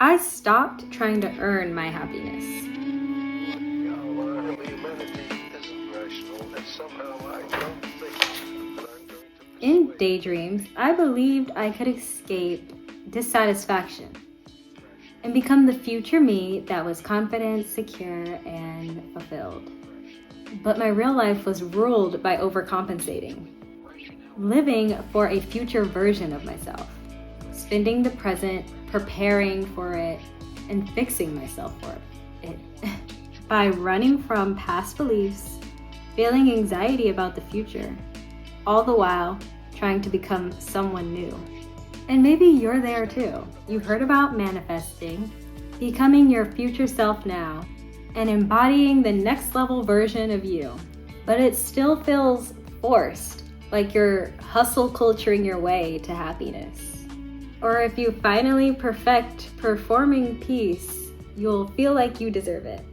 I stopped trying to earn my happiness. In daydreams, I believed I could escape dissatisfaction and become the future me that was confident, secure, and fulfilled. But my real life was ruled by overcompensating, living for a future version of myself, spending the present, preparing for it, and fixing myself for it. By running from past beliefs, feeling anxiety about the future, all the while trying to become someone new. And maybe you're there too. You've heard about manifesting, becoming your future self now, and embodying the next level version of you. But it still feels forced, like you're hustle culturing your way to happiness. Or if you finally perfect performing peace, you'll feel like you deserve it.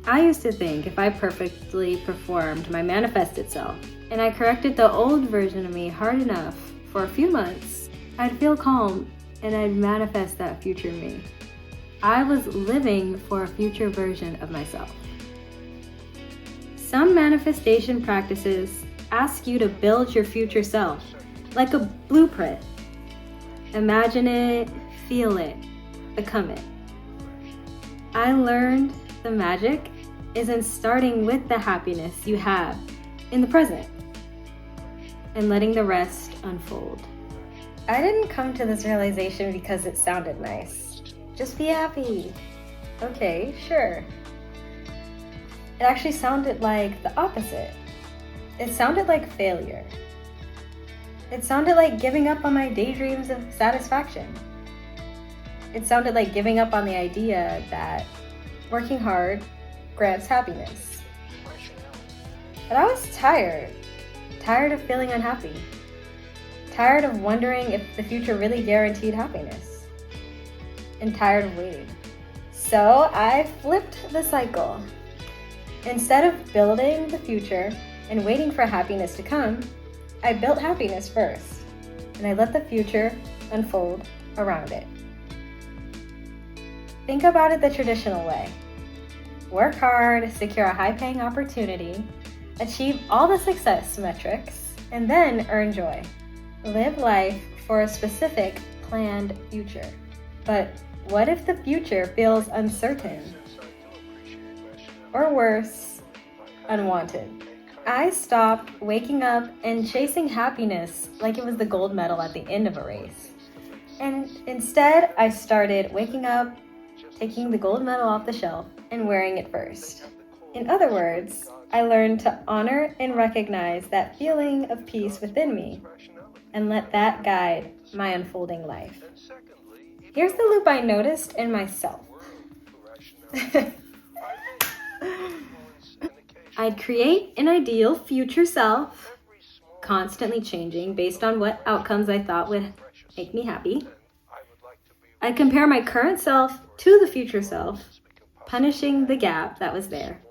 I used to think if I perfectly performed my manifested self, and I corrected the old version of me hard enough for a few months, I'd feel calm and I'd manifest that future me. I was living for a future version of myself. Some manifestation practices ask you to build your future self, like a blueprint. Imagine it, feel it, become it. I learned the magic is in starting with the happiness you have in the present and letting the rest unfold. I didn't come to this realization because it sounded nice. Just be happy. Okay, sure. It actually sounded like the opposite. It sounded like failure. It sounded like giving up on my daydreams of satisfaction. It sounded like giving up on the idea that working hard grants happiness. But I was tired of feeling unhappy, tired of wondering if the future really guaranteed happiness, and tired of waiting. So I flipped the cycle. Instead of building the future and waiting for happiness to come, I built happiness first, and I let the future unfold around it. Think about it the traditional way. Work hard, secure a high-paying opportunity, achieve all the success metrics, and then earn joy. Live life for a specific, planned future. But what if the future feels uncertain? Or worse, unwanted? I stopped waking up and chasing happiness like it was the gold medal at the end of a race. And instead, I started waking up, taking the gold medal off the shelf, and wearing it first. In other words, I learned to honor and recognize that feeling of peace within me and let that guide my unfolding life. Here's the loop I noticed in myself. I'd create an ideal future self, constantly changing based on what outcomes I thought would make me happy. I'd compare my current self to the future self, punishing the gap that was there.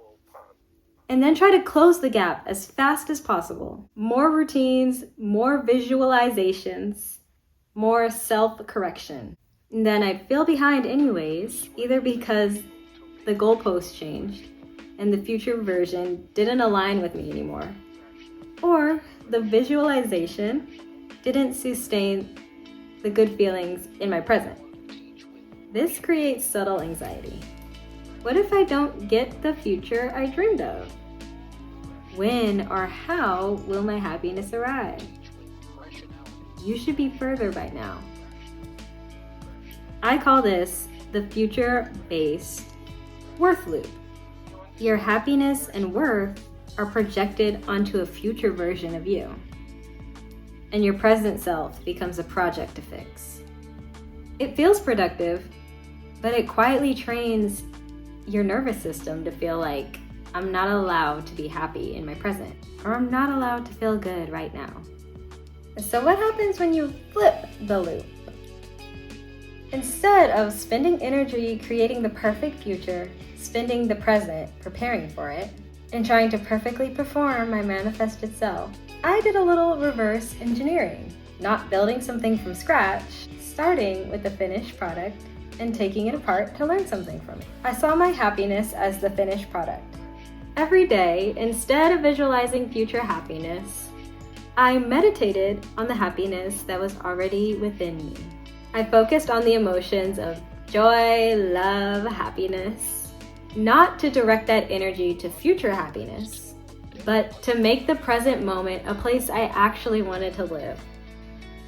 And then try to close the gap as fast as possible. More routines, more visualizations, more self-correction. And then I'd feel behind anyways, either because the goalpost changed and the future version didn't align with me anymore, or the visualization didn't sustain the good feelings in my present. This creates subtle anxiety. What if I don't get the future I dreamed of? When or how will my happiness arrive? You should be further by now. I call this the future-based worth loop. Your happiness and worth are projected onto a future version of you, and your present self becomes a project to fix. It feels productive, but it quietly trains your nervous system to feel like I'm not allowed to be happy in my present, or I'm not allowed to feel good right now. So what happens when you flip the loop? Instead of spending energy creating the perfect future, spending the present preparing for it, and trying to perfectly perform my manifested self, I did a little reverse engineering, not building something from scratch, starting with the finished product, and taking it apart to learn something from it. I saw my happiness as the finished product. Every day, instead of visualizing future happiness, I meditated on the happiness that was already within me. I focused on the emotions of joy, love, happiness, not to direct that energy to future happiness, but to make the present moment a place I actually wanted to live.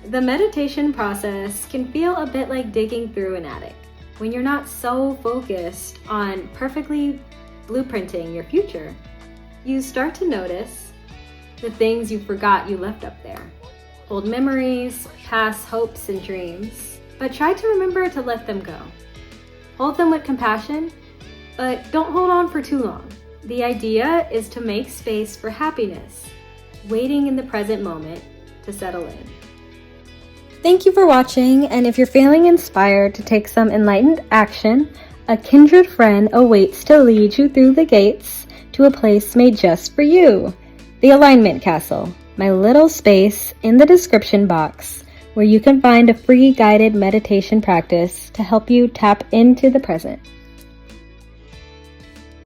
The meditation process can feel a bit like digging through an attic when you're not so focused on perfectly blueprinting your future. You start to notice the things you forgot you left up there. Old memories, past hopes and dreams, but try to remember to let them go. Hold them with compassion, but don't hold on for too long. The idea is to make space for happiness, waiting in the present moment to settle in. Thank you for watching, and if you're feeling inspired to take some enlightened action, a kindred friend awaits to lead you through the gates to a place made just for you. The Alignment Castle, my little space in the description box where you can find a free guided meditation practice to help you tap into the present.